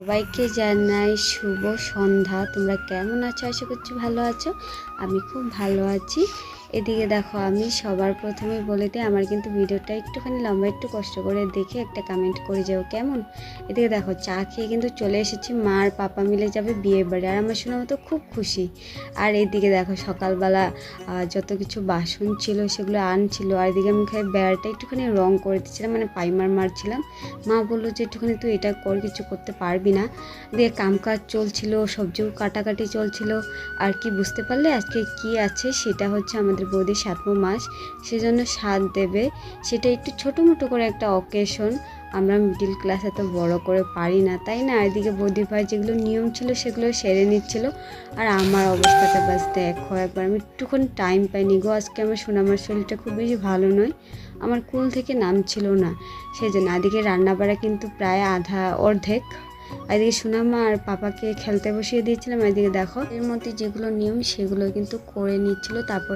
সবাইকে জানাই শুভ সন্ধ্যা। তোমরা কেমন আছো? আশা করছি ভালো আছো। আমি খুব ভালো আছি। এদিকে দেখো, আমি সবার প্রথমে বলে দিই, আমার কিন্তু ভিডিওটা একটুখানি লম্বা, একটু কষ্ট করে দেখে একটা কমেন্ট করে যাও কেমন। এদিকে দেখো, চা খেয়ে কিন্তু চলে এসেছি। মা আর পাপা মিলে যাবে বিয়ের বাড়ি, আর আমার শোনা মতো খুব খুশি। আর এদিকে দেখো, সকালবেলা যত কিছু বাসন ছিল সেগুলো আনছিল। আর এদিকে আমি বেড়াটা একটুখানি রং করে দিচ্ছিলাম, মানে পাইমার মারছিলাম। মা বললো যে একটুখানি তুই এটা কর, কিছু করতে পারবি না। দিয়ে কামকাজ চলছিল, সবজিও কাটাকাটি চলছিল। আর কি বুঝতে পারলে আজকে কি আছে, সেটা হচ্ছে আমাদের বৌদির 7মো মাস, সেজন্য স্বাদ দেবে। সেটা একটু ছোটো মোটো করে একটা অকেশন। আমরা মিডিল ক্লাস, এত বড় করে পারি না, তাই না? এদিকে বৌদি ভাই যেগুলো নিয়ম ছিল সেগুলো সেরে নিচ্ছিল। আর আমার অবস্থাটা বাস দেখো একবার, আমি একটুখানি টাইম পাইনি গো। আজকে আমার সোনামার শরীরটা খুব বেশি ভালো নয়, আমার কোল থেকে নামছিল না, সেই জন্য। এদিকে রান্নাবাড়া কিন্তু প্রায় অর্ধেক। এদিকে সোনামা আর পাপাকে খেলতে বসিয়ে দিয়েছিলাম। এদিকে দেখো, এর মধ্যে যেগুলো নিয়ম সেগুলো কিন্তু করে নিচ্ছিল। তারপর